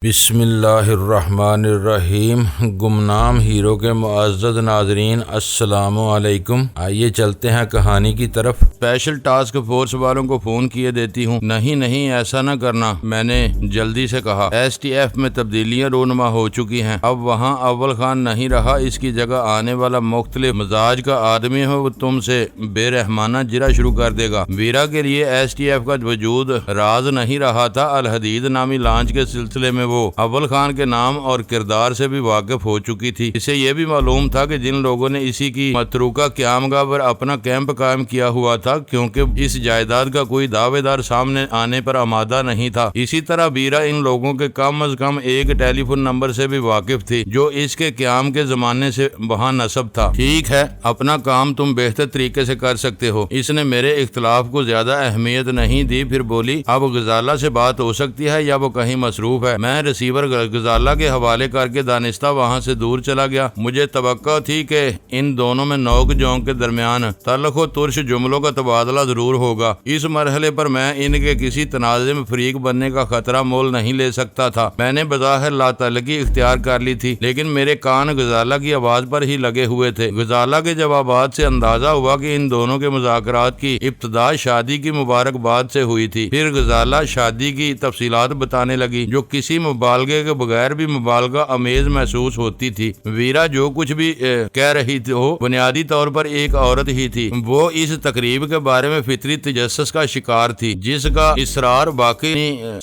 بسم اللہ الرحمن الرحیم۔ گمنام ہیرو کے معزز ناظرین السلام علیکم۔ آئیے چلتے ہیں کہانی کی طرف۔ اسپیشل ٹاسک فورس والوں کو فون کیے دیتی ہوں۔ نہیں ایسا نہ کرنا، میں نے جلدی سے کہا۔ ایس ٹی ایف میں تبدیلیاں رونما ہو چکی ہیں، اب وہاں اول خان نہیں رہا، اس کی جگہ آنے والا مختلف مزاج کا آدمی ہے، وہ تم سے بے رحمانہ جرا شروع کر دے گا۔ ویرا کے لیے ایس ٹی ایف کا وجود راز نہیں رہا تھا۔ الحدید نامی لانچ کے سلسلے میں وہ اول خان کے نام اور کردار سے بھی واقف ہو چکی تھی۔ اسے یہ بھی معلوم تھا کہ جن لوگوں نے اسی کی متروکہ قیام گاہ پر اپنا کیمپ قائم کیا ہوا تھا، کیونکہ اس جائیداد کا کوئی دعوے دار سامنے آنے پر آمادہ نہیں تھا، اسی طرح ویرا ان لوگوں کے کم از کم ایک ٹیلی فون نمبر سے بھی واقف تھی جو اس کے قیام کے زمانے سے وہاں نصب تھا۔ ٹھیک ہے، اپنا کام تم بہتر طریقے سے کر سکتے ہو۔ اس نے میرے اختلاف کو زیادہ اہمیت نہیں دی، پھر بولی، اب غزالہ سے بات ہو سکتی ہے یا وہ کہیں مصروف ہے؟ میں رسیور غزالہ کے حوالے کر کے دانستہ وہاں سے دور چلا گیا۔ مجھے توقع تھی کہ ان دونوں میں نوک جھونک کے درمیان تلخ و ترش جملوں کا تبادلہ ضرور ہوگا۔ اس مرحلے پر میں ان کے کسی تنازع میں فریق بننے کا خطرہ مول نہیں لے سکتا تھا۔ میں نے بظاہر لا تعلقی اختیار کر لی تھی، لیکن میرے کان غزالہ کی آواز پر ہی لگے ہوئے تھے۔ غزالہ کے جوابات سے اندازہ ہوا کہ ان دونوں کے مذاکرات کی ابتدا شادی کی مبارکباد سے ہوئی تھی۔ پھر غزالہ شادی کی تفصیلات بتانے لگی، جو کسی مبالغے کے بغیر بھی مبالغہ امیز محسوس ہوتی تھی۔ ویرا جو کچھ بھی کہہ رہی تھی وہ بنیادی طور پر ایک عورت ہی تھی۔ وہ اس تقریب کے بارے میں فطری تجسس کا شکار تھی، جس کا اصرار باقی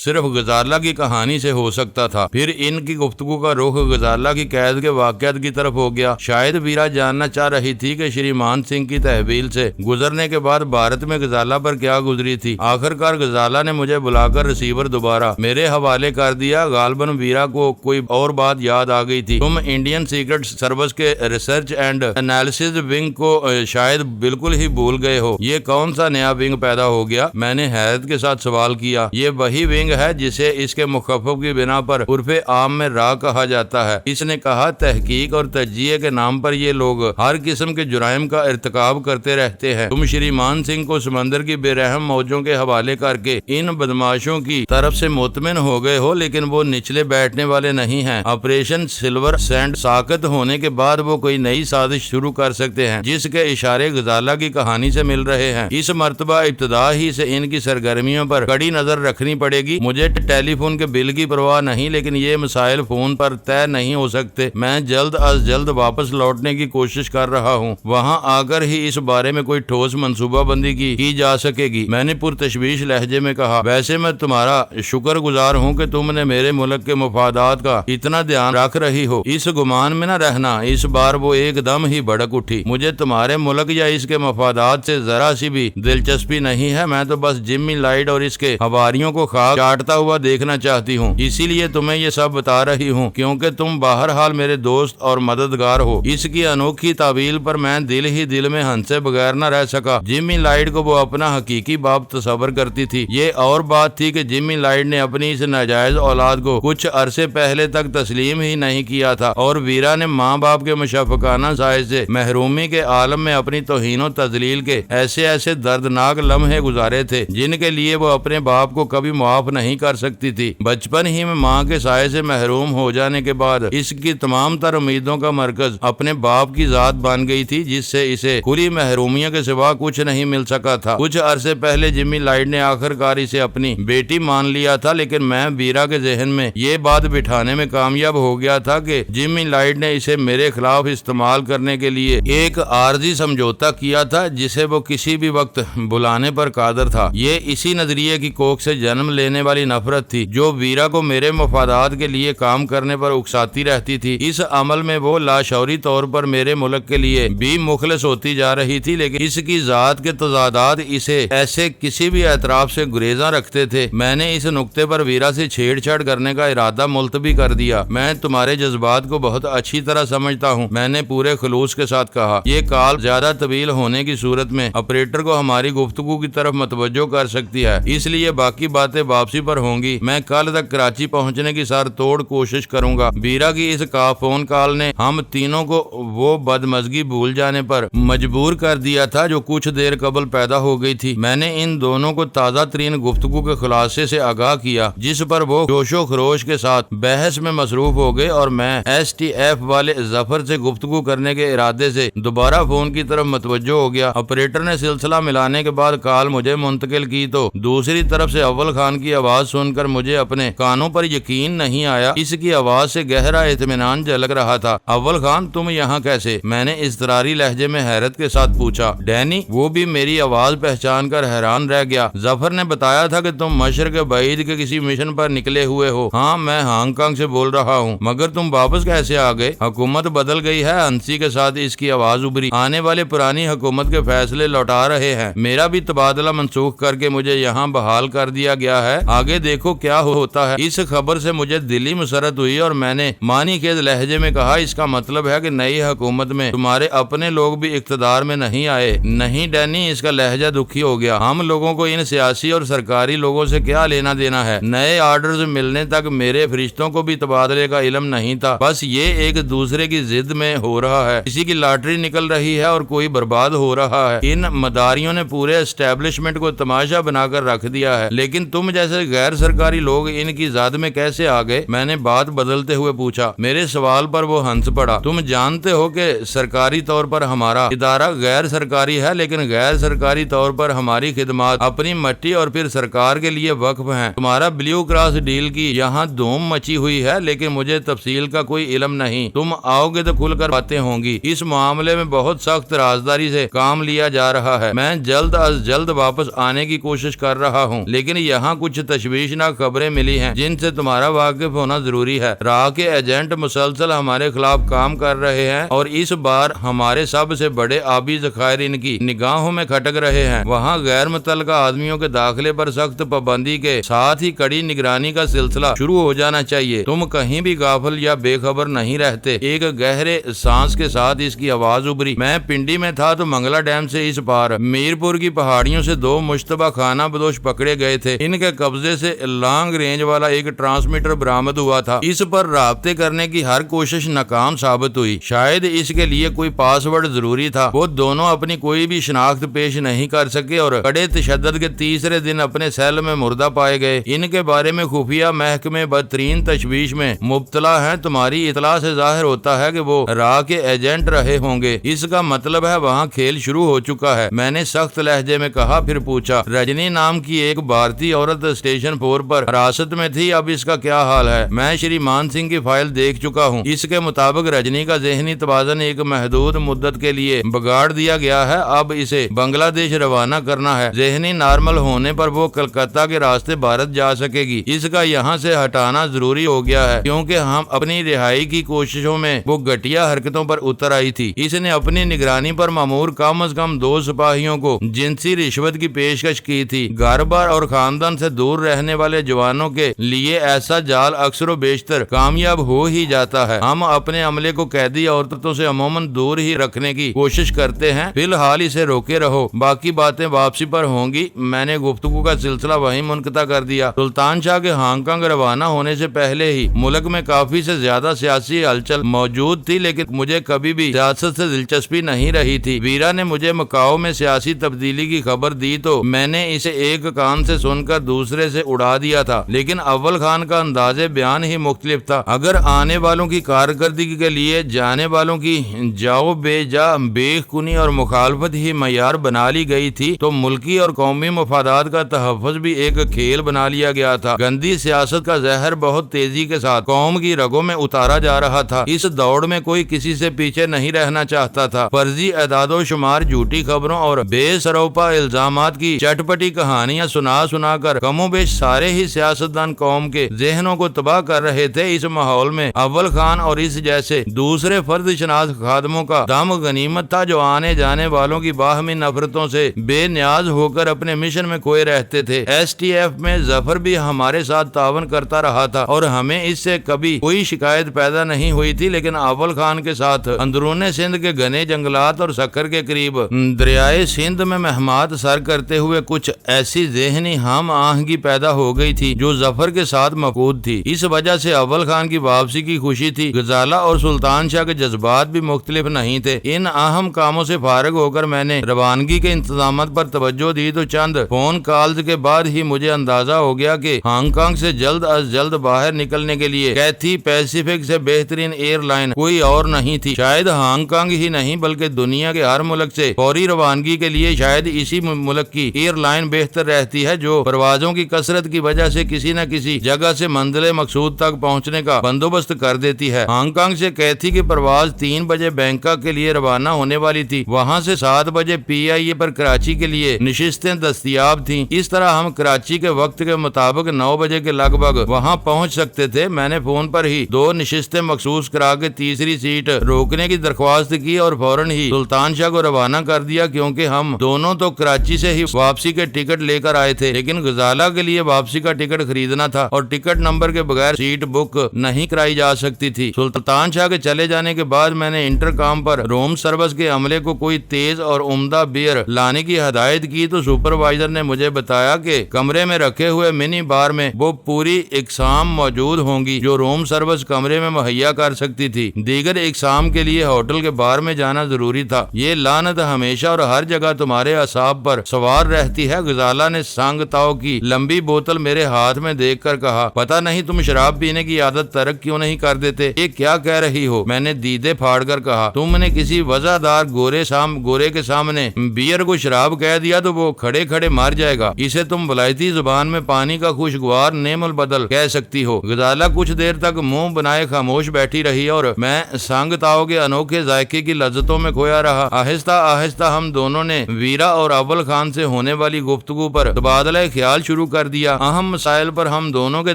صرف غزالہ کی کہانی سے ہو سکتا تھا۔ پھر ان کی گفتگو کا رخ غزالہ کی قید کے واقعات کی طرف ہو گیا۔ شاید ویرا جاننا چاہ رہی تھی کہ شریمان سنگھ کی تحویل سے گزرنے کے بعد بھارت میں غزالہ پر کیا گزری تھی۔ آخر کار غزالہ نے مجھے بلا کر ریسیور دوبارہ میرے حوالے کر دیا۔ غالباً ویرا کو کوئی اور بات یاد آ گئی تھی۔ تم انڈین سیکرٹ سروس کے ریسرچ اینڈ انالیسز ونگ کو شاید بالکل ہی بھول گئے ہو۔ یہ کون سا نیا ونگ پیدا ہو گیا؟ میں نے حیرت کے ساتھ سوال کیا۔ یہ وہی ونگ ہے جسے اس کے مخفف کی بنا پر عرف عام میں را کہا جاتا ہے۔ اس نے کہا، تحقیق اور تجزیے کے نام پر یہ لوگ ہر قسم کے جرائم کا ارتکاب کرتے رہتے ہیں۔ تم شریمان سنگھ کو سمندر کی بے رحم موجوں کے حوالے کر کے ان بدماشوں کی طرف سے مطمئن ہو گئے ہو، لیکن وہ نچلے بیٹھنے والے نہیں ہیں۔ آپریشن سلور سینڈ ساخت ہونے کے بعد وہ کوئی نئی سازش شروع کر سکتے ہیں، جس کے اشارے غزالہ کی کہانی سے مل رہے ہیں۔ اس مرتبہ ابتدا ہی سے ان کی سرگرمیوں پر کڑی نظر رکھنی پڑے گی۔ مجھے ٹیلی فون کے بل کی پرواہ نہیں، لیکن یہ مسائل فون پر طے نہیں ہو سکتے۔ میں جلد از جلد واپس لوٹنے کی کوشش کر رہا ہوں، وہاں آ کر ہی اس بارے میں کوئی ٹھوس منصوبہ بندی کی جا سکے گی۔ میں نے پرتشویش لہجے میں کہا، ویسے میں تمہارا شکر گزار ہوں کہ تم نے میرے ملک کے مفادات کا اتنا دھیان رکھ رہی ہو۔ اس گمان میں نہ رہنا۔ اس بار وہ ایک دم ہی بھڑک اٹھی۔ مجھے تمہارے ملک یا اس کے مفادات سے ذرا سی بھی دلچسپی نہیں ہے، میں تو بس جمی لائٹ اور اس کے حواریوں کو خاک چاٹتا ہوا دیکھنا چاہتی ہوں۔ اسی لیے تمہیں یہ سب بتا رہی ہوں، کیونکہ تم بہرحال میرے دوست اور مددگار ہو۔ اس کی انوکھی تعویل پر میں دل میں ہنسے بغیر نہ رہ سکا۔ جمی لائٹ کو وہ اپنا حقیقی باپ تصور کرتی تھی۔ یہ اور بات تھی کہ جمی لائٹ نے اپنی اس ناجائز اولاد کو کچھ عرصے پہلے تک تسلیم ہی نہیں کیا تھا، اور ویرا نے ماں باپ کے مشفقانہ سائے سے محرومی کے عالم میں اپنی توہین و تذلیل کے ایسے دردناک لمحے گزارے تھے جن کے لیے وہ اپنے باپ کو کبھی معاف نہیں کر سکتی تھی۔ بچپن ہی میں ماں کے سائے سے محروم ہو جانے کے بعد اس کی تمام تر امیدوں کا مرکز اپنے باپ کی ذات بن گئی تھی، جس سے اسے کھلی محرومیوں کے سوا کچھ نہیں مل سکا تھا۔ کچھ عرصے پہلے جمی لائٹ نے آخر کار اسے اپنی بیٹی مان لیا تھا، لیکن میں ویرا کے ذہن میں یہ بات بٹھانے میں کامیاب ہو گیا تھا کہ جمی لائٹ نے اسے میرے خلاف استعمال کرنے کے لیے ایک عارضی سمجھوتا کیا تھا، جسے وہ کسی بھی وقت بلانے پر قادر تھا۔ یہ اسی نظریے کی کوکھ سے جنم لینے والی نفرت تھی جو ویرا کو میرے مفادات کے لیے کام کرنے پر اکساتی رہتی تھی۔ اس عمل میں وہ لاشعوری طور پر میرے ملک کے لیے بھی مخلص ہوتی جا رہی تھی، لیکن اس کی ذات کے تضادات اسے ایسے کسی بھی اعتراف سے گریزاں رکھتے تھے۔ میں نے اس نقطے پر ویرا سے چھیڑ چھاڑ کرنے کا ارادہ ملتوی کر دیا۔ میں تمہارے جذبات کو بہت اچھی طرح سمجھتا ہوں، میں نے پورے خلوص کے ساتھ کہا۔ یہ کال زیادہ طویل ہونے کی صورت میں آپریٹر کو ہماری گفتگو کی طرف متوجہ کر سکتی ہے، اس لیے باقی باتیں واپسی پر ہوں گی۔ میں کل تک کراچی پہنچنے کی سر توڑ کوشش کروں گا۔ ویرا کی اس فون کال نے ہم تینوں کو وہ بدمزگی بھول جانے پر مجبور کر دیا تھا جو کچھ دیر قبل پیدا ہو گئی تھی۔ میں نے ان دونوں کو تازہ ترین گفتگو کے خلاصے سے آگاہ کیا، جس پر وہ جوش و و خروش کے ساتھ بحث میں مصروف ہو گئے اور میں STF والے ظفر سے گفتگو کرنے کے ارادے سے دوبارہ فون کی طرف متوجہ ہو گیا۔ آپریٹر نے سلسلہ ملانے کے بعد کال مجھے منتقل کی تو دوسری طرف سے اول خان کی آواز سن کر مجھے اپنے کانوں پر یقین نہیں آیا۔ اس کی آواز سے گہرا اطمینان جھلک رہا تھا۔ اول خان تم یہاں کیسے؟ میں نے اضطراری لہجے میں حیرت کے ساتھ پوچھا۔ ڈینی وہ بھی میری آواز پہچان کر حیران رہ گیا۔ ظفر نے بتایا تھا کہ تم مشرق بعید کے کسی مشن پر نکلے ہوئے ہو۔ ہاں میں ہانگ کانگ سے بول رہا ہوں، مگر تم واپس کیسے آ گئے؟ حکومت بدل گئی ہے، ہنسی کے ساتھ اس کی آواز ابھری۔ آنے والے پرانی حکومت کے فیصلے لوٹا رہے ہیں۔ میرا بھی تبادلہ منسوخ کر کے مجھے یہاں بحال کر دیا گیا ہے، آگے دیکھو کیا ہوتا ہے۔ اس خبر سے مجھے دلی مسرت ہوئی اور میں نے معنی خیز لہجے میں کہا، اس کا مطلب ہے کہ نئی حکومت میں تمہارے اپنے لوگ بھی اقتدار میں نہیں آئے؟ نہیں ڈینی، اس کا لہجہ دکھی ہو گیا۔ ہم لوگوں کو ان سیاسی اور سرکاری لوگوں سے کیا لینا دینا ہے؟ نئے آرڈرز ملنے تک میرے فرشتوں کو بھی تبادلے کا علم نہیں تھا۔ بس یہ ایک دوسرے کی ضد میں ہو رہا ہے، کسی کی لاٹری نکل رہی ہے اور کوئی برباد ہو رہا ہے۔ ان مداریوں نے پورے اسٹیبلشمنٹ کو تماشا بنا کر رکھ دیا ہے، لیکن تم جیسے غیر سرکاری لوگ ان کی زد میں کیسے آ گئے؟ میں نے بات بدلتے ہوئے پوچھا۔ میرے سوال پر وہ ہنس پڑا۔ تم جانتے ہو کہ سرکاری طور پر ہمارا ادارہ غیر سرکاری ہے، لیکن غیر سرکاری طور پر ہماری خدمات اپنی مٹی اور پھر سرکار کے لیے وقف ہیں۔ تمہارا بلیو کراس ڈیل کی یہاں دھوم مچی ہوئی ہے، لیکن مجھے تفصیل کا کوئی علم نہیں۔ تم آؤ گے تو کھل کر باتیں ہوں گی۔ اس معاملے میں بہت سخت رازداری سے کام لیا جا رہا ہے۔ میں جلد از جلد واپس آنے کی کوشش کر رہا ہوں، لیکن یہاں کچھ تشویشناک خبریں ملی ہیں جن سے تمہارا واقف ہونا ضروری ہے۔ راہ کے ایجنٹ مسلسل ہمارے خلاف کام کر رہے ہیں اور اس بار ہمارے سب سے بڑے آبی ذخائر ان کی نگاہوں میں کھٹک رہے ہیں۔ وہاں غیر متعلقہ آدمیوں کے داخلے پر سخت پابندی کے ساتھ ہی کڑی نگرانی کا سلسلہ شروع ہو جانا چاہیے۔ تم کہیں بھی غافل یا بے خبر نہیں رہتے۔ ایک گہرے سانس کے ساتھ اس کی آواز ابھری۔ میں پنڈی میں تھا تو منگلا ڈیم سے اس پار میرپور کی پہاڑیوں سے 2 مشتبہ خانہ بدوش پکڑے گئے تھے۔ ان کے قبضے سے لانگ رینج والا ایک ٹرانسمیٹر برآمد ہوا تھا۔ اس پر رابطے کرنے کی ہر کوشش ناکام ثابت ہوئی۔ شاید اس کے لیے کوئی پاس ورڈ ضروری تھا۔ وہ دونوں اپنی کوئی بھی شناخت پیش نہیں کر سکے اور کڑے تشدد کے تیسرے دن اپنے سیل میں مردہ پائے گئے۔ ان کے بارے میں خفیہ محکمے بدترین تشویش میں مبتلا ہیں۔ تمہاری اطلاع سے ظاہر ہوتا ہے کہ وہ راہ کے ایجنٹ رہے ہوں گے۔ اس کا مطلب ہے وہاں کھیل شروع ہو چکا ہے۔ میں نے سخت لہجے میں کہا، پھر پوچھا، رجنی نام کی ایک بھارتی عورت اسٹیشن 4 پر حراست میں تھی، اب اس کا کیا حال ہے؟ میں شری مان سنگھ کی فائل دیکھ چکا ہوں۔ اس کے مطابق رجنی کا ذہنی توازن ایک محدود مدت کے لیے بگاڑ دیا گیا ہے، اب اسے بنگلہ دیش روانہ کرنا ہے۔ ذہنی نارمل ہونے پر وہ کلکتہ کے راستے بھارت جا سکے گی۔ اس کا یہاں سے ہٹانا ضروری ہو گیا ہے کیونکہ ہم اپنی رہائی کی کوششوں میں وہ گھٹیا حرکتوں پر اتر آئی تھی۔ اس نے اپنی نگرانی پر مامور کم از کم 2 سپاہیوں کو جنسی رشوت کی پیشکش کی تھی۔ گھر بار اور خاندان سے دور رہنے والے جوانوں کے لیے ایسا جال اکثر و بیشتر کامیاب ہو ہی جاتا ہے۔ ہم اپنے عملے کو قیدی عورتوں سے عموماً دور ہی رکھنے کی کوشش کرتے ہیں۔ فی الحال اسے روکے رہو، باقی باتیں واپسی پر ہوں گی۔ میں نے گفتگو کا سلسلہ وہیں منقطع کر دیا۔ سلطان شاہ کے ہانگ کانگ روانہ ہونے سے پہلے ہی ملک میں کافی سے زیادہ سیاسی ہلچل موجود تھی، لیکن مجھے کبھی بھی سیاست سے دلچسپی نہیں رہی تھی۔ ویرا نے مجھے مکاؤ میں سیاسی تبدیلی کی خبر دی تو میں نے اسے ایک کان سے سن کر دوسرے سے اڑا دیا تھا، لیکن اول خان کا انداز بیان ہی مختلف تھا۔ اگر آنے والوں کی کارکردگی کے لیے جانے والوں کی جاؤ بے جا بیخ کنی اور مخالفت ہی معیار بنا لی گئی تھی تو ملکی اور قومی مفادات کا تحفظ بھی ایک کھیل بنا لیا گیا تھا۔ گندی سیاست کا زہر بہت تیزی کے ساتھ قوم کی رگوں میں اتارا جا رہا تھا۔ اس دوڑ میں کوئی کسی سے پیچھے نہیں رہنا چاہتا تھا۔ فرضی اعداد و شمار، جھوٹی خبروں اور بے سروپا الزامات کی چٹپٹی کہانیاں سنا کر کم و بیش سارے ہی سیاستدان قوم کے ذہنوں کو تباہ کر رہے تھے۔ اس ماحول میں اول خان اور اس جیسے دوسرے فرد شناس خادموں کا دم غنیمت تھا جو آنے جانے والوں کی باہمی نفرتوں سے بے نیاز ہو کر اپنے مشن میں کھوئے رہتے تھے۔ STF میں ظفر بھی ہمارے ساتھ تعاون کرتا رہا تھا اور ہمیں اس سے کبھی کوئی شکایت پیدا نہیں ہوئی تھی، لیکن اول خان کے ساتھ اندرون سندھ کے گھنے جنگلات اور سکر کے قریب دریائے سندھ میں مہمات سر کرتے ہوئے کچھ ایسی ذہنی ہم آہنگی پیدا ہو گئی تھی جو ظفر کے ساتھ مفقود تھی۔ اس وجہ سے اول خان کی واپسی کی خوشی تھی۔ غزالہ اور سلطان شاہ کے جذبات بھی مختلف نہیں تھے۔ ان اہم کاموں سے فارغ ہو کر میں نے روانگی کے انتظامات پر توجہ دی تو چند فون کالز کے بعد ہی مجھے اندازہ ہو گیا کہ ہانگ کانگ سے جلد جلد از جلد باہر نکلنے کے لیے کیتھی پیسیفک سے بہترین ایئر لائن کوئی اور نہیں تھی۔ شاید ہانگ کانگ ہی نہیں بلکہ دنیا کے ہر ملک سے فوری روانگی کے لیے شاید اسی ملک کی ایئر لائن بہتر رہتی ہے، جو پروازوں کی کثرت کی وجہ سے کسی نہ کسی جگہ سے منزل مقصود تک پہنچنے کا بندوبست کر دیتی ہے۔ ہانگ کانگ سے کیتھی کی پرواز 3 بجے بینکاک کے لیے روانہ ہونے والی تھی۔ وہاں سے 7 بجے PIA پر کراچی کے لیے نشستیں دستیاب تھیں۔ اس طرح ہم کراچی کے وقت کے مطابق 9 بجے کے لگ بھگ وہاں پہنچ سکتے تھے۔ میں نے فون پر ہی 2 نشستیں مخصوص کرا کے تیسری سیٹ روکنے کی درخواست کی اور فوراً ہی سلطان شاہ کو روانہ کر دیا، کیونکہ ہم دونوں تو کراچی سے ہی واپسی کے ٹکٹ لے کر آئے تھے، لیکن غزالہ کے لیے واپسی کا ٹکٹ خریدنا تھا اور ٹکٹ نمبر کے بغیر سیٹ بک نہیں کرائی جا سکتی تھی۔ سلطان شاہ کے چلے جانے کے بعد میں نے انٹرکام پر روم سروس کے عملے کو کوئی تیز اور عمدہ بیئر لانے کی ہدایت کی تو سپروائزر نے مجھے بتایا کہ کمرے میں رکھے ہوئے منی بار میں وہ پوری اقسام موجود ہوں گی جو روم سروس کمرے میں مہیا کر سکتی تھی۔ دیگر اقسام کے لیے ہوٹل کے بار میں جانا ضروری تھا۔ یہ لعنت ہمیشہ اور ہر جگہ تمہارے اعصاب پر سوار رہتی ہے۔ غزالہ نے سانگ تاؤ کی لمبی بوتل میرے ہاتھ میں دیکھ کر کہا، پتہ نہیں تم شراب پینے کی عادت ترک کیوں نہیں کر دیتے؟ یہ کیا کہہ رہی ہو؟ میں نے دیدے پھاڑ کر کہا، تم نے کسی وضاحدار گورے کے سامنے بیئر کو شراب کہہ دیا تو وہ کھڑے کھڑے مر جائے گا۔ اسے تم ولایتی زبان میں پانی کا خوشگوار نعم البدل کہہ سکتی ہو۔ غزالہ کچھ دیر تک منہ بنائے خاموش بیٹھی رہی اور میں سانگ تاؤ کے انوکھے ذائقے کی لذتوں میں کھویا رہا۔ آہستہ آہستہ ہم دونوں نے ویرا اور اول خان سے ہونے والی گفتگو پر تبادلہ خیال شروع کر دیا۔ اہم مسائل پر ہم دونوں کے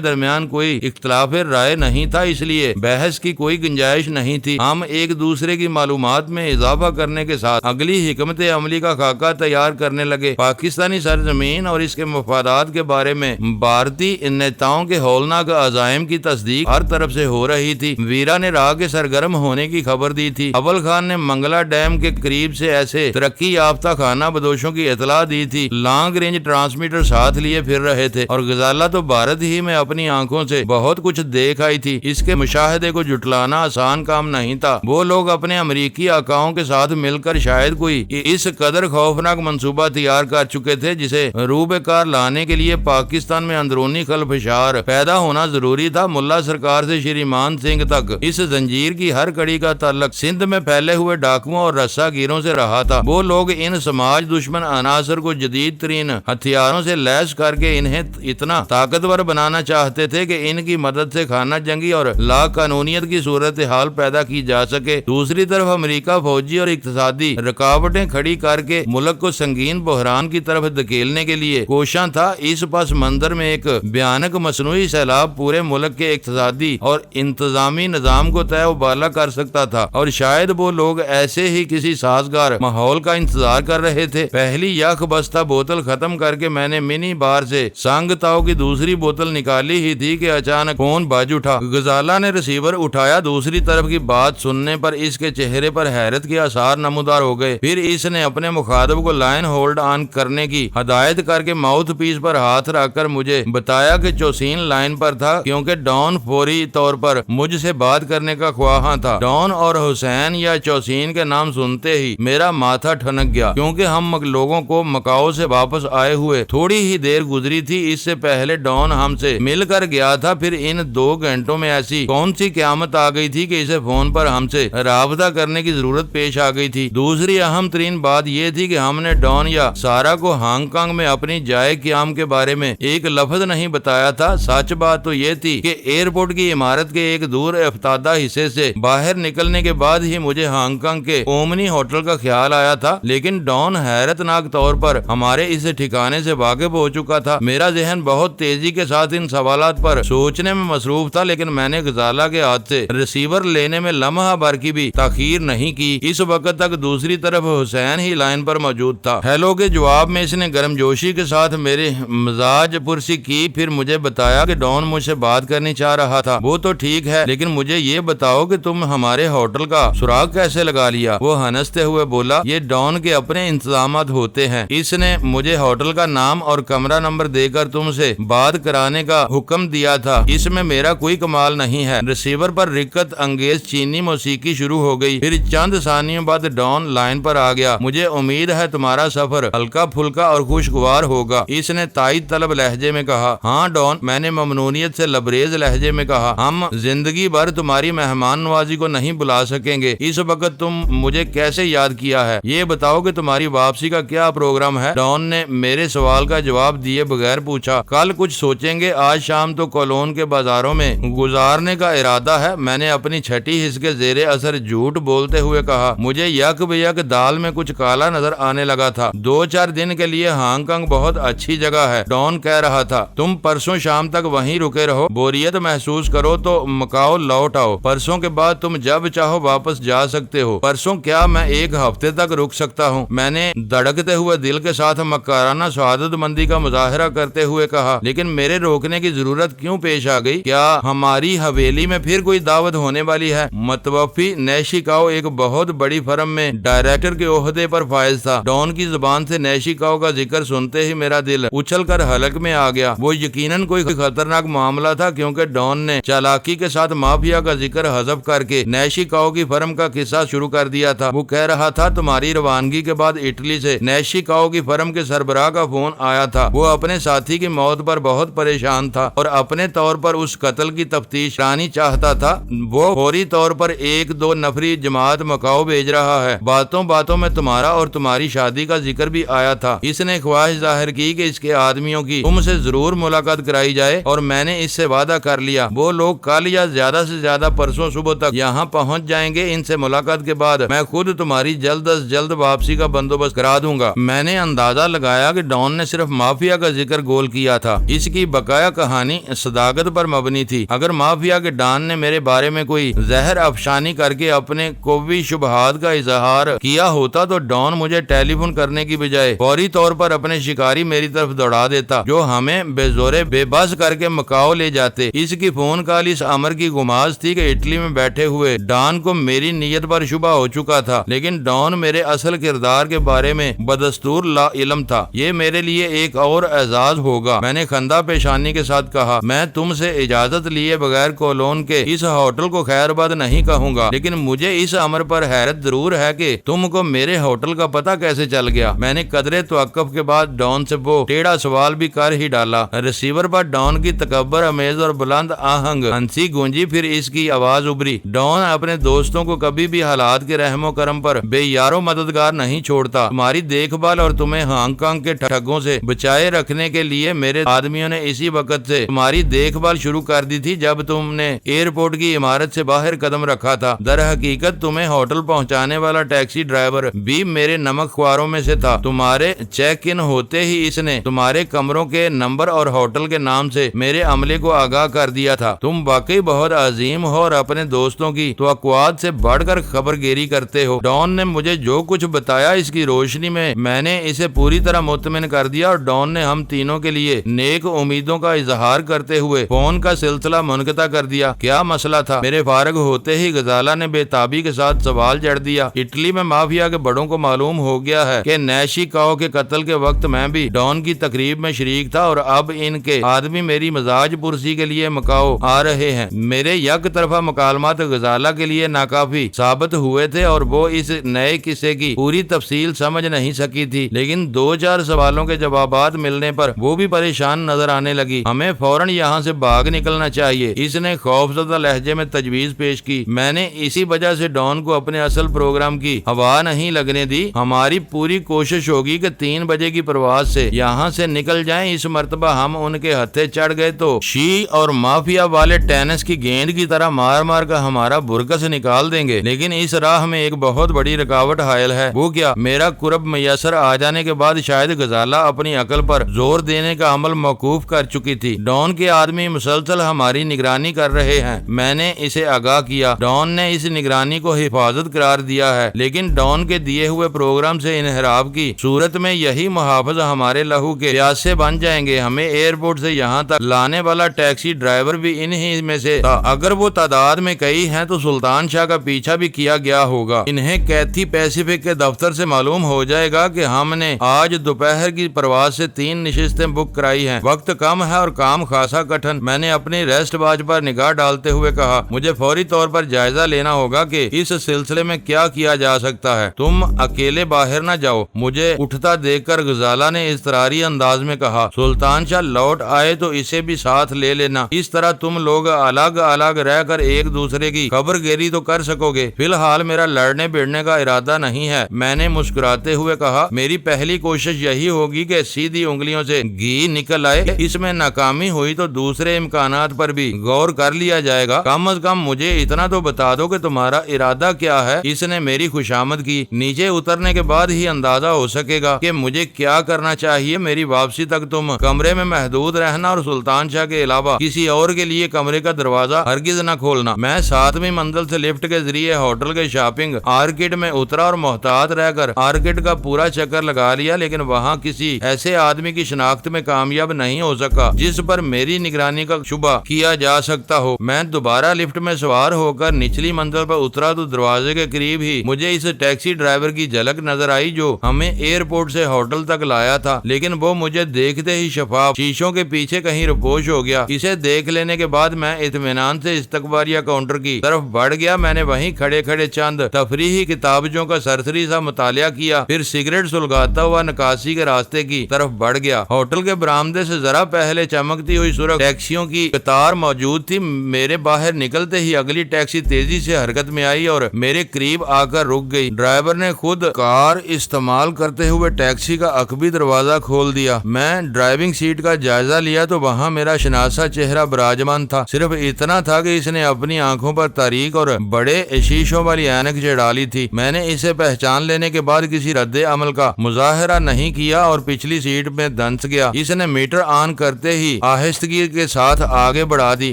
درمیان کوئی اختلاف رائے نہیں تھا، اس لیے بحث کی کوئی گنجائش نہیں تھی۔ ہم ایک دوسرے کی معلومات میں اضافہ کرنے کے ساتھ اگلی حکمت عملی کا خاکہ تیار کرنے لگے۔ پاکستانی سرزمین اور اس کے مفادات کے بارے میں بھارتی نیتاؤں کے ہولناک عزائم کی تصدیق ہر طرف سے ہو رہی تھی۔ ویرا نے راہ کے سرگرم ہونے کی خبر دی تھی۔ اول خان نے منگلا ڈیم کے قریب سے ایسے ترقی یافتہ خانہ بدوشوں کی اطلاع دی تھی۔ لانگ رینج ٹرانسمیٹر ساتھ لیے پھر رہے تھے اور غزالہ تو بھارت ہی میں اپنی آنکھوں سے بہت کچھ دیکھ آئی تھی۔ اس کے مشاہدے کو جھٹلانا آسان کام نہیں تھا۔ وہ لوگ اپنے امریکی آقاؤں کے ساتھ مل کر شاید کوئی اس قدر خوفناک منصوبہ تیار کر چکے تھے جسے روبے کار لانے کے لیے پاکستان میں اندرونی خلفشار پیدا ہونا ضروری تھا۔ ملا سرکار سے شریمان سنگھ تک اس زنجیر کی ہر کڑی کا تعلق سندھ میں پھیلے ہوئے ڈاکوؤں اور رسا گیروں سے رہا تھا۔ وہ لوگ ان سماج دشمن عناصر کو جدید ترین ہتھیاروں سے لیس کر کے انہیں اتنا طاقتور بنانا چاہتے تھے کہ ان کی مدد سے خانہ جنگی اور لا قانونیت کی صورتحال پیدا کی جا سکے۔ دوسری طرف امریکہ فوجی اور اقتصادی رکاوٹیں کھڑی کر کے ملک کو سنگین بحران کی طرف دھکیلنے کے لیے کوشاں تھا۔ اس پس منظر میں ایک بھیانک مصنوعی سیلاب پورے ملک کے اقتصادی اور انتظامی نظام کو تہہ و بالا کر سکتا تھا، اور شاید وہ لوگ ایسے ہی کسی سازگار ماحول کا انتظار کر رہے تھے۔ پہلی یک بستہ بوتل ختم کر کے میں نے منی بار سے سانگ تاؤ کی دوسری بوتل نکالی ہی تھی کہ اچانک فون بج اٹھا۔ غزالہ نے ریسیور اٹھایا۔ دوسری طرف کی بات سننے پر اس کے چہرے پر حیرت کے آثار نمودار ہو گئے۔ پھر اس نے اپنے مخاطب کو لائن ہولڈ آن کرنے کی ہدایت کر کے ماؤتھ پیس پر ہاتھ رکھ کر مجھے بتایا کہ چوسین لائن پر تھا، کیونکہ ڈان فوری طور پر مجھ سے بات کرنے کا خواہاں تھا۔ ڈان اور حسین یا چوسین کے نام سنتے ہی میرا ماتھا ٹھنک گیا، کیونکہ ہم لوگوں کو مکاؤ سے واپس آئے ہوئے تھوڑی ہی دیر گزری تھی۔ اس سے پہلے ڈان ہم سے مل کر گیا تھا۔ پھر ان 2 گھنٹوں میں ایسی کون سی قیامت آ گئی تھی کہ اسے فون پر ہم سے رابطہ کرنے کی ضرورت پیش آ گئی تھی؟ دوسری اہم ترین بات یہ تھی کہ ہم نے ڈان یا سارا کو ہانگ کانگ میں اپنی جائے قیام کے بارے میں ایک لفظ نہیں بتایا تھا۔ سچ بات تو یہ تھی کہ ایئرپورٹ کی عمارت کے ایک دور افتادہ حصے سے باہر نکلنے کے بعد ہی مجھے ہانگ کانگ کے اومنی ہوٹل کا خیال آیا تھا، لیکن ڈان حیرت ناک طور پر ہمارے اس ٹھکانے سے واقف ہو چکا تھا۔ میرا ذہن بہت تیزی کے ساتھ ان سوالات پر سوچنے میں مصروف تھا، لیکن میں نے غزالہ کے ہاتھ سے ریسیور لینے میں لمحہ بھر کی بھی تاخیر نہیں کی۔ اس وقت تک دوسری طرف حسین ہی لائن پر موجود تھا۔ ہیلو کے جواب میں اس نے گرم جوشی کے ساتھ میرے مزاج پرسی کی، پھر مجھے بتایا کہ ڈان مجھ سے بات کرنی چاہ رہا تھا۔ وہ تو ٹھیک ہے، لیکن مجھے یہ بتاؤ کہ تم ہمارے ہوٹل کا سراغ کیسے لگا لیا؟ وہ ہنستے ہوئے بولا، یہ ڈان کے اپنے انتظامات ہوتے ہیں۔ اس نے مجھے ہوٹل کا نام اور کمرہ نمبر دے کر تم سے بات کرانے کا حکم دیا تھا۔ اس میں میرا کوئی کمال نہیں ہے۔ ریسیور پر رکت انگیز چینی موسیقی شروع ہو گئی۔ پھر چند ثانیوں بعد ڈان لائن پر آ گیا۔ مجھے امید ہے تمہارا سفر ہلکا پھلکا اور خوشگوار ہوگا، اس نے تائید طلب لہجے میں کہا۔ ہاں ڈان، میں نے ممنونیت سے لبریز لہجے میں کہا، ہم زندگی بھر تمہاری مہمان نوازی کو نہیں بلا سکیں گے، اس وقت تم مجھے کیسے یاد کیا ہے؟ یہ بتاؤ کہ تمہاری واپسی کا کیا پروگرام ہے؟ ڈان نے میرے سوال کا جواب دیے بغیر پوچھا۔ کل کچھ سوچیں گے، آج شام تو کولون کے بازاروں میں گزارنے کا ارادہ ہے۔ میں نے اپنی چھٹی حص کے زیر اثر جھوٹ بولتے ہوئے کہا۔ مجھے یک بیک دال میں کچھ کالا نظر آنے لگا تھا۔ 2-4 دن کے لیے ہانگ کانگ بہت اچھی جگہ ہے، ڈان کہہ رہا تھا۔ تم پرسوں شام تک وہیں رکے رہو، بوریت محسوس کرو تو مکاؤ لوٹ آؤ۔ پرسوں کے بعد تم جب چاہو واپس جا سکتے ہو۔ پرسوں کیا میں 1 ہفتے تک رک سکتا ہوں؟ میں نے دھڑکتے ہوئے دل کے ساتھ مکارانہ سعادت مندی کا مظاہرہ کرتے ہوئے کہا، لیکن میرے روکنے کی ضرورت کیوں پیش آ گئی؟ کیا ہماری حویلی میں پھر کوئی دعوت ہونے والی ہے؟ متوفی نیشیکاؤ ایک بہت بڑی فرم میں ڈائریکٹر کے عہدے پر فائز تھا۔ ڈان کی زبان سے نیشیکاؤ کا ذکر سنتے ہی میرا دل اچھل کر حلق میں آ گیا۔ وہ یقیناً کوئی خطرناک معاملہ تھا، کیونکہ ڈان نے چالاکی کے ساتھ مافیا کا ذکر حذف کر کے نیشیکاؤ کی فرم کا قصہ شروع کر دیا تھا۔ وہ کہہ رہا تھا، تمہاری روانگی کے بعد اٹلی سے نیشیکاؤ کی فرم کے سربراہ کا فون آیا تھا۔ وہ اپنے ساتھی کی موت پر بہت پریشان تھا اور اپنے طور پر اس قتل کی تفتیش کرانی چاہتا تھا۔ وہ فوری طور پر 1-2 نفری جماعت مکاؤ بھیج رہا ہے۔ باتوں باتوں میں تمہارا اور تمہاری شادی کا ذکر بھی آیا تھا۔ اس نے خواہش ظاہر کی کہ اس کے آدمیوں کی تم سے ضرور ملاقات کرائی جائے، اور میں نے اس سے وعدہ کر لیا۔ وہ لوگ کل یا زیادہ سے زیادہ پرسوں صبح تک یہاں پہنچ جائیں گے۔ ان سے ملاقات کے بعد میں خود تمہاری جلد از جلد واپسی کا بندوبست کرا دوں گا۔ میں نے اندازہ لگایا کہ ڈان نے صرف مافیا کا ذکر گول کیا تھا، اس کی بقایا کہانی صداقت پر مبنی تھی۔ اگر مافیا کے ڈان نے میرے بارے میں کوئی زہر افشانی کر کے اپنے قوی شبہات کا اظہار کیا ہوتا تو ڈان مجھے ٹیلی فون کرنے کی بجائے فوری طور پر اپنے شکاری میری طرف دوڑا دیتا، جو ہمیں بے زورے بے بس کر کے مکاؤ لے جاتے۔ اس کی فون کال اس امر کی گماز تھی کہ اٹلی میں بیٹھے ہوئے ڈان کو میری نیت پر شبہ ہو چکا تھا، لیکن ڈان میرے اصل کردار کے بارے میں بدستور لا علم تھا۔ یہ میرے لیے ایک اور اعزاز ہوگا، میں نے خندہ پیشانی کے ساتھ کہا۔ میں تم سے اجازت لیے بغیر کولون کے اس ہوٹل کو خیر باد نہیں کہوں گا، لیکن مجھے اس امر پر حیرت ضرور ہے کہ تم کو میرے ہوٹل کا پتہ کیسے چل گیا؟ میں نے قدرے توقف کے بعد ڈان سے وہ ٹیڑھا سوال بھی کر ہی ڈالا۔ ریسیور پر ڈان کی تکبر امیز اور بلند آہنگ ہنسی گونجی، پھر اس کی آواز ابھری۔ ڈان اپنے دوستوں کو کبھی بھی حالات کے رحم و کرم پر بے یارو مددگار نہیں چھوڑتا۔ تمہاری دیکھ بھال اور تمہیں ہانگ کانگ کے ٹھگوں سے بچائے رکھنے کے لیے میرے آدمیوں نے اسی وقت سے تمہاری دیکھ بھال شروع کر دی تھی جب تم نے ایئرپورٹ کی عمارت سے باہر قدم رکھا تھا۔ در حقیقت تمہیں ہوٹل پہنچانے والا ٹیکسی ڈرائیور بھی میرے نمک خواروں میں سے تھا۔ تمہارے چیک ان ہوتے ہی اس نے تمہارے کمروں کے نمبر اور ہوٹل کے نام سے میرے عملے کو آگاہ کر دیا تھا۔ تم واقعی بہت عظیم ہو اور اپنے دوستوں کی توقعات سے بڑھ کر خبر گیری کرتے ہو۔ ڈان نے مجھے جو کچھ بتایا اس کی روشنی میں نے اسے پوری طرح مطمئن کر دیا، اور ڈان نے ہم تینوں کے لیے نیک امیدوں کا اظہار کرتے ہوئے فون کا سلسلہ منقطع کر دیا۔ کیا مسئلہ تھا؟ میرے فارغ ہوتے ہی غزالہ نے بے تابی کے ساتھ سوال جڑ دیا۔ اٹلی میں مافیا کے بڑوں کو معلوم ہو گیا ہے کہ نیشیکاؤ کے قتل کے وقت میں بھی ڈان کی تقریب میں شریک تھا، اور اب ان کے آدمی میری مزاج پرسی کے لیے مکاؤ آ رہے ہیں۔ میرے یک طرفہ مکالمات غزالہ کے لیے ناکافی ثابت ہوئے تھے، اور وہ اس نئے قصے کی پوری تفصیل سمجھ نہیں سکی تھی، لیکن 2-4 سوالوں کے جوابات ملنے پر وہ بھی پریشان نظر آنے لگی۔ ہمیں فوراً یہاں سے بھاگ نکلنا چاہیے، اس نے خوفزدہ لہجے میں تجویز پیش کی۔ میں نے اسی وجہ سے ڈان کو اپنے اصل پروگرام کی ہوا نہیں لگنے دی۔ ہماری پوری کوشش ہوگی کہ 3 بجے کی پرواز سے یہاں سے نکل جائیں۔ اس مرتبہ ہم ان کے ہتھے چڑھ گئے تو شی اور مافیا والے ٹینس کی گیند کی طرح مار مار کر ہمارا برکس نکال دیں گے، لیکن اس راہ میں ایک بہت بڑی رکاوٹ حائل ہے۔ وہ کیا؟ میرا قرب میسر آ جانے کے بعد شاید غزالہ اپنی عقل پر زور دینے کا عمل موقوف کر چکی تھی۔ ڈان کے آدمی مسلسل ہماری نگرانی کر رہے ہیں، میں نے اسے آگاہ کیا۔ ڈان نے اس نگرانی کو حفاظت قرار دیا ہے، لیکن ڈان کے دیے ہوئے پروگرام سے انحراف کی صورت میں یہی محافظ ہمارے لہو کے پیاسے بن جائیں گے۔ ہمیں ایئرپورٹ سے یہاں تک لانے والا ٹیکسی ڈرائیور بھی انہی میں سے تھا۔ اگر وہ تعداد میں کئی ہیں تو سلطان شاہ کا پیچھا بھی کیا گیا ہوگا۔ انہیں کیتھی پیسیفک کے دفتر سے معلوم ہو جائے گا کہ ہم نے آج دوپہر کی پرواز سے 3 نشستیں بک کرائی ہیں۔ وقت کم ہے اور کام خاصا کٹھن۔ میں نے اپنی ریسٹ واچ پر نگاہ ڈالتے ہوئے کہا، مجھے فوری طور پر جائزہ لینا ہوگا کہ اس سلسلے میں کیا کیا جا سکتا ہے۔ تم اکیلے باہر نہ جاؤ۔ مجھے اٹھتا دیکھ کر غزالہ نے اضطراری انداز میں کہا، سلطان شاہ لوٹ آئے تو اسے بھی ساتھ لے لینا، اس طرح تم لوگ الگ الگ رہ کر ایک دوسرے کی خبر گیری تو کر سکو گے۔ فی الحال میرا لڑنے بھیڑنے کا ارادہ نہیں ہے، میں نے مسکراتے ہوئے کہا۔ میری پہلی کوشش یہی ہوگی کہ سیدھی انگلیوں سے گھی نکل آئے، اس میں ناکامی ہوئی تو دوسرے امکانات پر بھی غور کر لیا جائے گا۔ کم از کم مجھے اتنا تو بتا دو کہ تمہارا ارادہ کیا ہے۔ اس نے میری خوشامد کی۔ نیچے اترنے کے بعد ہی اندازہ ہو سکے گا کہ مجھے کیا کرنا چاہیے۔ میری واپسی تک تم کمرے میں محدود رہنا اور سلطان شاہ کے علاوہ کسی اور کے لیے کمرے کا دروازہ ہرگز نہ کھولنا۔ میں 7ویں منزل سے لفٹ کے ذریعے ہوٹل کے شاپنگ آرکیڈ میں اترا اور محتاط رہ کر آرکیڈ کا پورا چکر لگا لیا، لیکن وہاں کسی ایسے آدمی کی شناخت میں کامیاب نہیں ہو سکا جس پر میری نگرانی کا شبہ کیا جا سکتا ہو۔ میں دوبارہ لفٹ میں سوار ہو کر نچلی منزل پر اترا تو دروازے کے قریب ہی مجھے اس ٹیکسی ڈرائیور کی جھلک نظر آئی جو ہمیں ایئرپورٹ سے ہوٹل تک لایا تھا، لیکن وہ مجھے دیکھتے ہی شفاف شیشوں کے پیچھے کہیں رپوش ہو گیا۔ اسے دیکھ لینے کے بعد میں اطمینان سے استقبالیہ کاؤنٹر کی طرف بڑھ گیا۔ میں نے وہیں کھڑے کھڑے چند تفریحی کتابچوں کا سرسری سا مطالعہ کیا، پھر سگریٹ سلگاتا ہوا نکاسی کے راستے کی طرف بڑھ گیا۔ ہوٹل کے برآمدے سے ذرا پہلے چمکتی ہوئی سرخ ٹیکسیوں کی قطار موجود تھی۔ میرے باہر نکلتے ہی اگلی ٹیکسی تیزی سے حرکت میں آئی اور میرے قریب آ کر رک گئی۔ ڈرائیور نے خود کار استعمال کرتے ہوئے ٹیکسی کا عقبی دروازہ کھول دیا۔ میں ڈرائیونگ سیٹ کا جائزہ لیا تو وہاں میرا شناسا چہرہ براجمان تھا۔ صرف اتنا تھا کہ اس نے اپنی آنکھوں پر تاریک اور بڑے شیشوں والی اینک چڑھا لی تھی۔ میں نے اسے پہچان لینے کے بعد کسی رد عمل کا مظاہرہ نہیں کیا اور پچھلی سیٹ میں دھنس گیا۔ اس نے میٹر آن کرتے ہی آہستگی کے ساتھ آگے بڑھا دی۔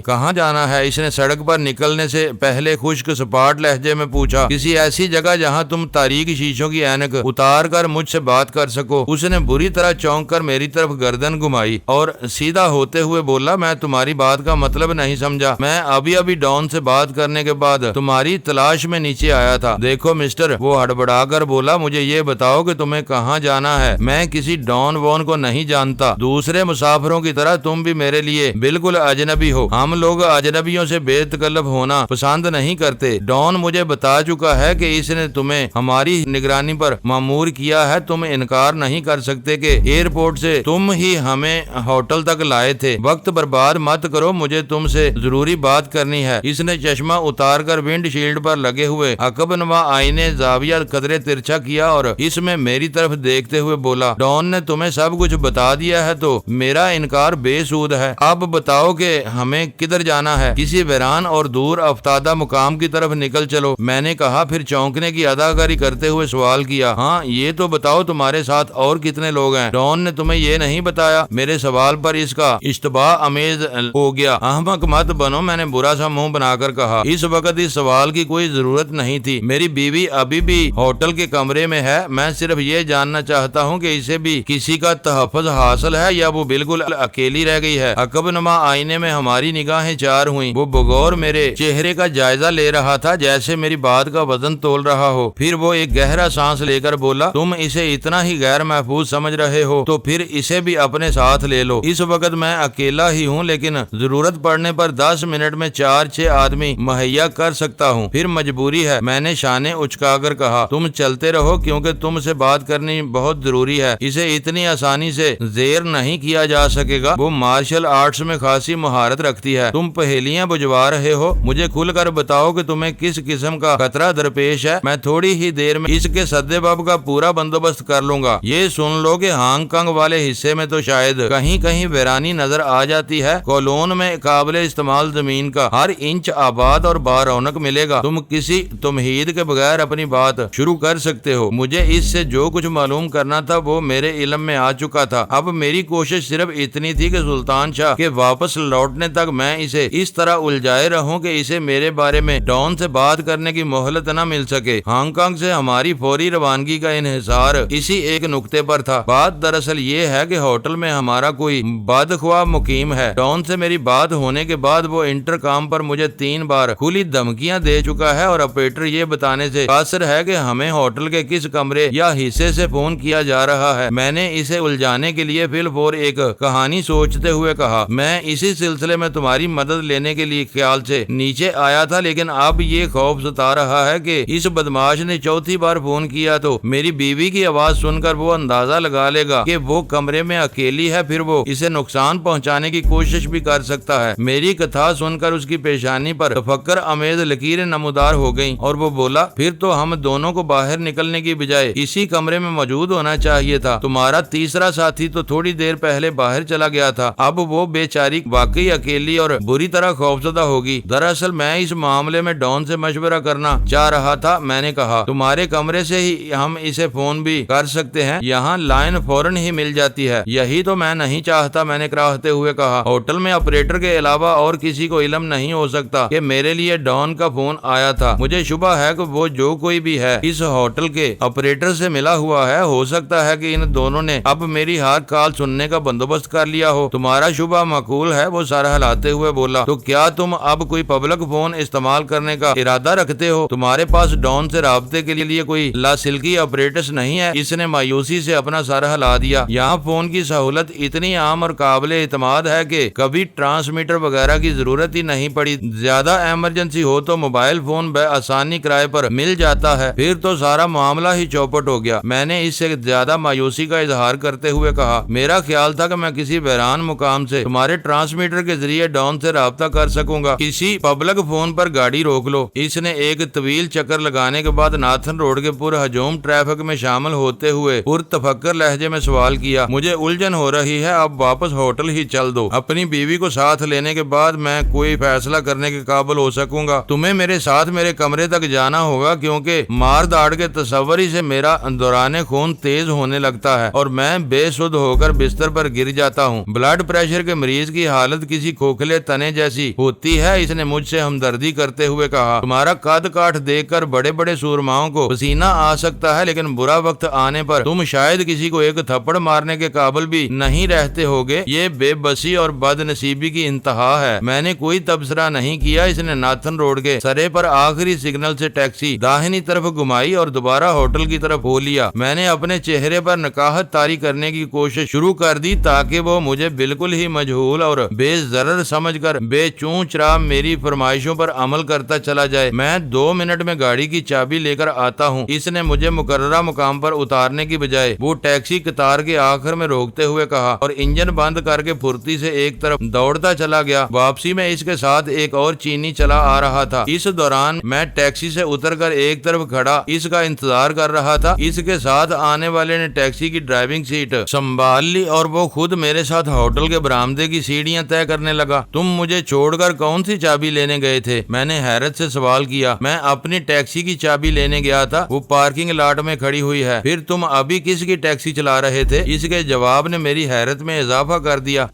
کہاں جانا ہے؟ اس نے سڑک پر نکلنے سے پہلے خشک سپاٹ لہجے میں پوچھا۔ کسی ایسی جگہ جہاں تم تاریک شیشوں کی اینک اتار کر مجھ سے بات کر سکو۔ اس نے بری طرح چونک کر میری طرف گردن گھمائی اور سیدھا ہوتے ہوئے بولا، میں تمہاری بات کا مطلب نہیں سمجھا۔ میں ابھی ڈان سے بات کرنے کے بعد تمہاری تلاش میں نیچے آیا تھا۔ دیکھو مسٹر، وہ ہڑبڑا کر بولا، مجھے یہ بتاؤ کہ تمہیں کہاں جانا ہے۔ میں کسی ڈان وان کو نہیں جانتا۔ دوسرے مسافروں کی طرح تم بھی میرے لیے بالکل اجنبی ہو۔ ہم لوگ اجنبیوں سے بے تکلف ہونا پسند نہیں کرتے۔ ڈان مجھے بتا چکا ہے کہ اس نے تمہیں ہماری نگرانی پر مامور کیا ہے۔ تم انکار نہیں کر سکتے کہ ایئرپورٹ سے تم ہی ہمیں ہوٹل تک لائے تھے۔ وقت برباد مت کرو، مجھے تم سے ضروری بات کرنی ہے۔ اس نے چشمہ اتار کر ونڈ شیلڈ پر لگے ہوئے عقب نما آئینے زاویہ قدرے ترچھا کیا اور اس میں میری طرف دیکھتے ہوئے بولا، ڈان نے تمہیں سب کچھ بتا دیا ہے تو میرا انکار بے سود ہے۔ اب بتاؤ کہ ہمیں کدھر جانا ہے؟ کسی ویران اور دور افتادہ مقام کی طرف نکل چلو، میں نے کہا، پھر چونکنے کی اداکاری کرتے ہوئے سوال کیا، ہاں یہ تو بتاؤ تمہارے ساتھ اور کتنے لوگ ہیں؟ ڈان نے تمہیں یہ نہیں بتایا؟ میرے سوال پر اس کا اشتباہ امیز ہو گیا۔ احمق مت بنو، میں نے برا سا منہ بنا کر کہا۔ اس وقت اس سوال کی کوئی ضرورت نہیں تھی۔ میری بیوی ابھی بھی ہوٹل کے کمرے میں ہے۔ میں صرف یہ جاننا چاہتا ہوں کہ اسے بھی کسی کا تحفظ حاصل ہے یا وہ بالکل اکیلی رہ گئی ہے۔ عقب نما آئینے میں ہماری نگاہیں چار ہوئیں۔ وہ بغور میرے چہرے کا جائزہ لے رہا تھا جیسے میری بات کا وزن تول رہا ہو۔ پھر وہ ایک گہرا سانس لے کر بولا، تم اسے اتنا ہی غیر محفوظ سمجھ رہے ہو تو پھر اسے بھی اپنے ساتھ لے لو۔ اس وقت میں اکیلا ہی ہوں، لیکن ضرورت پڑنے پر 10 منٹ میں 4-6 آدمی مہیا کر سکتا ہوں۔ پھر مجبوری ہے، میں نے شانے اچکا کر کہا۔ تم چلتے رہو کیونکہ تم سے بات کرنی بہت ضروری ہے۔ اسے اتنی آسانی سے زیر نہیں کیا جا سکے گا۔ وہ مارشل آرٹس میں خاصی مہارت رکھتی ہے۔ تم پہیلیاں بجوا رہے ہو، مجھے کھل کر بتاؤ کہ تمہیں کس قسم کا خطرہ درپیش ہے۔ میں تھوڑی ہی دیر میں اس کے سدے باب کا پورا بندوبست کر لوں گا۔ یہ سن لو کہ ہانگ کانگ والے حصے میں تو شاید کہیں کہیں ویرانی نظر آ جاتی ہے، کولون میں قابل استعمال زمین کا ہر انچ آباد اور بارونق ملے گا۔ تم کسی تمہید کے بغیر اپنی بات شروع کر سکتے ہو۔ مجھے اس سے جو کچھ معلوم کرنا تھا وہ میرے علم میں آ چکا تھا۔ اب میری کوشش صرف اتنی تھی کہ سلطان شاہ کے واپس لوٹنے تک میں اسے اس طرح الجھائے رہوں کہ اسے میرے بارے میں ڈان سے بات کرنے کی مہلت نہ مل سکے۔ ہانگ کانگ سے ہماری فوری روانگی کا انحصار اسی ایک نقطے پر تھا۔ بات دراصل یہ ہے کہ ہوٹل میں ہمارا کوئی بدخواہ مقیم ہے۔ ڈان سے میری بات ہونے کے بعد وہ انٹرکام پر مجھے 3 بار کھلی دھمکیاں دے چکا ہے اور آپریٹر یہ بتانے سے قاصر ہے کہ ہمیں ہوٹل کے کس کمرے یا حصے سے فون کیا جا رہا ہے۔ میں نے اسے الجھانے کے لیے فی الفور ایک کہانی سوچتے ہوئے کہا، میں اسی سلسلے میں تمہاری مدد لینے کے لیے خیال سے نیچے آیا تھا، لیکن اب یہ خوف ستا رہا ہے کہ اس بدماش نے 4تھی بار فون کیا تو میری بیوی کی آواز سن کر وہ اندازہ لگا لے گا کہ وہ کمرے میں اکیلی ہے، پھر وہ اسے نقصان پہنچانے کی کوشش بھی کر سکتا ہے۔ میری کتھا سن کر اس کی پیشانی پر تفکر آمیز لکیریں نمودار ہو گئیں اور وہ بولا، پھر تو ہم دونوں کو باہر نکلنے کی بجائے اسی کمرے میں موجود ہونا چاہیے تھا۔ تمہارا تیسرا ساتھی تو تھوڑی دیر پہلے باہر چلا گیا تھا، اب وہ بیچاری واقعی اکیلی اور بری طرح خوفزدہ ہوگی۔ دراصل میں اس معاملے میں ڈان سے مشورہ کرنا چاہ رہا تھا۔ میں نے کہا، تمہارے کمرے سے ہی ہم اسے فون بھی کر سکتے ہیں، یہاں لائن فوراً ہی مل جاتی ہے۔ یہی تو میں نہیں چاہتا، میں نے کراہتے ہوئے کہا۔ ہوٹل میں آپریٹر کے علاوہ اور کسی کو علم نہیں ہو سکتا کہ میرے لیے ڈان کا فون آیا تھا۔ مجھے شبہ ہے کہ وہ جو کوئی بھی ہے اس ہوٹل کے آپریٹر سے ملا ہوا ہے۔ ہو سکتا ہے کہ ان دونوں نے اب میری ہر کال سننے کا بندوبست کر لیا ہو۔ تمہارا شبہ معقول ہے، وہ سر ہلاتے ہوئے بولا۔ تو کیا تم اب کوئی پبلک فون استعمال کرنے کا ارادہ رکھتے ہو؟ تمہارے پاس ڈان سے رابطے کے لیے کوئی لاسلکی آپریٹرز نہیں ہے؟ اس نے مایوسی سے اپنا سر ہلا دیا۔ یہاں فون کی سہولت اتنی عام اور قابل اعتماد ہے کہ کبھی ٹرانسمیٹر وغیرہ کی ضرورت ہی نہیں پڑی۔ زیادہ ایمرجنسی ہو تو موبائل فون بے آسانی کرائے پر مل جاتا ہے، پھر تو سارا معاملہ ہی چوپٹ ہو گیا۔ میں نے اس سے زیادہ مایوسی کا اظہار کرتے ہوئے کہا، میرا خیال تھا کہ میں کسی ویران مقام سے تمہارے ٹرانسمیٹر کے ذریعے ڈان سے رابطہ کر سکوں گا۔ کسی پبلک فون پر گاڑی روک لو۔ اس نے ایک طویل چکر لگانے کے بعد ناتھن روڈ کے پر ہجوم ٹریفک میں شامل ہوتے ہوئے پرتفکر لہجے میں سوال کیا، مجھے الجھن ہو رہی ہے، اب واپس ہوٹل ہی چل دو۔ اپنی بیوی کو ساتھ لینے کے بعد میں کوئی فیصلہ کرنے کے قابل ہو سکوں گا۔ تمہیں میرے ساتھ میرے کمرے تک جانا ہوگا، کیونکہ مار داڑ کے تصور ہی سے میرا دوران خون تیز ہونے لگتا ہے اور میں بے سدھ ہو کر بستر پر گر جاتا ہوں۔ بلڈ پریشر کے مریض کی حالت کسی کھوکھلے تنے جیسی ہوتی ہے، اس نے مجھ سے ہمدردی کرتے ہوئے کہا۔ تمہارا قد کاٹ دیکھ کر بڑے بڑے سورماؤں کو پسینہ آ سکتا ہے، لیکن برا وقت آنے پر تم شاید کسی کو ایک تھپڑ مارنے کے قابل بھی نہیں رہتے ہوگے۔ یہ بے بسی اور بد نصیبی کی انتہا ہے۔ میں نے کوئی تبصرہ نہیں کیا۔ اس نے ناتھن روڈ کے سرے پر آخری سگنل سے ٹیکسی داہنی طرف گھمائی اور دوبارہ ہوٹل کی طرف ہو لیا۔ میں نے اپنے چہرے پر نقاہت طاری کرنے کی کوشش شروع کر دی تاکہ وہ مجھے بالکل ہی مجہول اور بے ضرر سمجھ کر بے چوں چرا میری فرمائشوں پر عمل کرتا چلا جائے۔ میں 2 منٹ میں گاڑی کی چابی لے کر آتا ہوں۔ اس نے مجھے مقررہ مقام پر اتارنے کی بجائے وہ ٹیکسی قطار کے آخر میں روکتے ہوئے کہا اور انجن بند کر کے پھرتی سے ایک طرف دوڑتا چلا گیا۔ واپسی میں اس کے ساتھ ایک اور چینی چلا آ رہا تھا۔ اس دوران میں ٹیکسی سے اتر کر ایک طرف کھڑا اس کا انتظار کر رہا تھا۔ اس کے ساتھ آنے والے نے ٹیکسی کی ڈرائیونگ سیٹ سنبھال لی اور وہ خود میرے ساتھ ہوٹل کے برآمدے کی سیڑھیاں طے کرنے لگا۔ تم مجھے چھوڑ کر کون سی چابی لینے گئے تھے؟ میں نے حیرت سے سوال کیا۔ میں اپنی ٹیکسی کی چابی لینے گیا تھا، وہ پارکنگ لاٹ میں کھڑی ہوئی ہے۔ پھر تم ابھی کس کی ٹیکسی چلا رہے تھے؟ اس کے جواب نے میری حیرت میں اضافہ کر دیا۔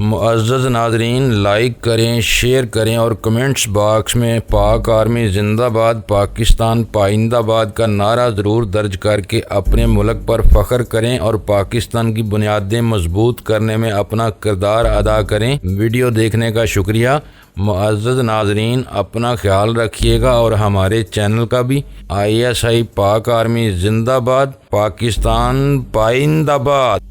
معزز ناظرین، لائک کریں، شیئر کریں اور کمنٹس باکس میں پاک آرمی زندہ باد، پاکستان پائندہ باد کا نعرہ ضرور درج کر کے اپنے ملک پر فخر کریں اور پاکستان کی بنیادیں مضبوط کرنے میں اپنا کردار ادا کریں۔ ویڈیو دیکھنے کا شکریہ۔ معزز ناظرین، اپنا خیال رکھیے گا اور ہمارے چینل کا بھی۔ ISI پاک آرمی زندہ باد، پاکستان پائندہ باد۔